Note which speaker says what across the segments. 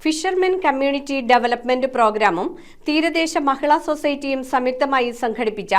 Speaker 1: Fishermen community development പ്രോഗ്രാമും തീരദേശ മഹിളാ സൊസൈറ്റിയും സംയുക്തമായി സംഘടിപ്പിച്ച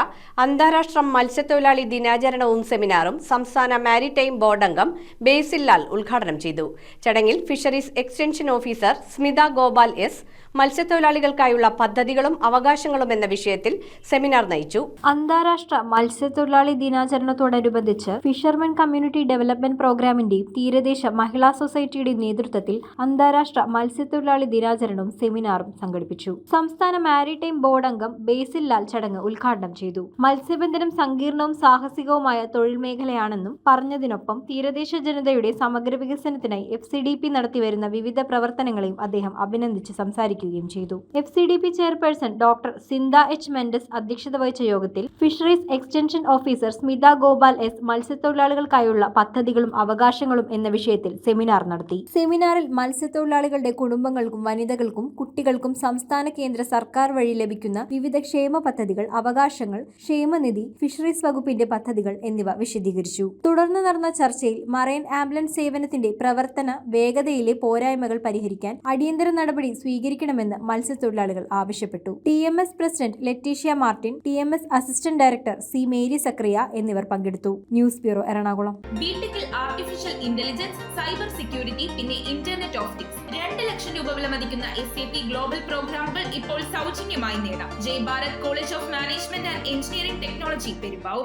Speaker 1: അന്താരാഷ്ട്ര മത്സ്യത്തൊഴിലാളി ദിനാചരണവും സെമിനാറും സംസ്ഥാന മാരിടൈം ബോർഡ് അംഗം ബേസിൽ ലാൽ ഉദ്ഘാടനം ചെയ്തു. ചടങ്ങിൽ fisheries extension officer Smitha Gopal S മത്സ്യത്തൊഴിലാളികൾക്കായുള്ള പദ്ധതികളും അവകാശങ്ങളും എന്ന വിഷയത്തിൽ സെമിനാർ നയിച്ചു.
Speaker 2: അന്താരാഷ്ട്ര മത്സ്യത്തൊഴിലാളി ദിനാചരണത്തോടനുബന്ധിച്ച് ഫിഷർമെൻ കമ്മ്യൂണിറ്റി ഡെവലപ്മെന്റ് പ്രോഗ്രാമിന്റെയും തീരദേശ മഹിളാ സൊസൈറ്റിയുടെയും നേതൃത്വത്തിൽ അന്താരാഷ്ട്ര മത്സ്യത്തൊഴിലാളി ദിനാചരണവും സെമിനാറും സംഘടിപ്പിച്ചു. സംസ്ഥാന മാരിടൈം ബോർഡ് അംഗം ബേസിൽ ലാൽ ചടങ്ങ് ഉദ്ഘാടനം ചെയ്തു. മത്സ്യബന്ധനം സങ്കീർണവും സാഹസികവുമായ തൊഴിൽ മേഖലയാണെന്നും പറഞ്ഞതിനൊപ്പം തീരദേശ ജനതയുടെ സമഗ്ര വികസനത്തിനായി FCDP നടത്തിവരുന്ന വിവിധ പ്രവർത്തനങ്ങളെയും അദ്ദേഹം അഭിനന്ദിച്ച് സംസാരിക്കുകയും ചെയ്തു. FCDP chairperson doctor Sinda H. Mendes അധ്യക്ഷത വഹിച്ച യോഗത്തിൽ fisheries extension officer Smitha Gopal S മത്സ്യത്തൊഴിലാളികൾക്കായുള്ള പദ്ധതികളും അവകാശങ്ങളും എന്ന വിഷയത്തിൽ സെമിനാർ നടത്തി. സെമിനാറിൽ മത്സ്യത്തൊഴിലാളികളുടെ കുടുംബങ്ങൾക്കും വനിതകൾക്കും കുട്ടികൾക്കും സംസ്ഥാന കേന്ദ്ര സർക്കാർ വഴി ലഭിക്കുന്ന വിവിധ ക്ഷേമ പദ്ധതികൾ, അവകാശങ്ങൾ, ക്ഷേമനിധി, ഫിഷറീസ് വകുപ്പിന്റെ പദ്ധതികൾ എന്നിവ വിശദീകരിച്ചു. തുടർന്ന് നടന്ന ചർച്ചയിൽ മറൈൻ ആംബുലൻസ് സേവനത്തിന്റെ പ്രവർത്തന വേഗതയിലെ പോരായ്മകൾ പരിഹരിക്കാൻ അടിയന്തര നടപടി സ്വീകരിക്കണമെന്ന് മത്സ്യത്തൊഴിലാളികൾ ആവശ്യപ്പെട്ടു. TMS president Leticia Martin, TMS assistant director C. Mary Zacharia എന്നിവർ പങ്കെടുത്തു. News bureau, Ernakulam.
Speaker 3: ബിടെക്കിൽ ആർട്ടിഫിഷ്യൽ ഇന്റലിജൻസ്, സൈബർ സെക്യൂരിറ്റി, പിന്നെ ഇന്റർനെറ്റ് ഓഫ് തിങ്സ് 2 ലക്ഷം രൂപ വില മതിക്കുന്ന SAP ഗ്ലോബൽ പ്രോഗ്രാമുകൾ ഇപ്പോൾ സൗജന്യമായി നേടാം. Jai Bharat college of management and engineering technology, Perumbavoor.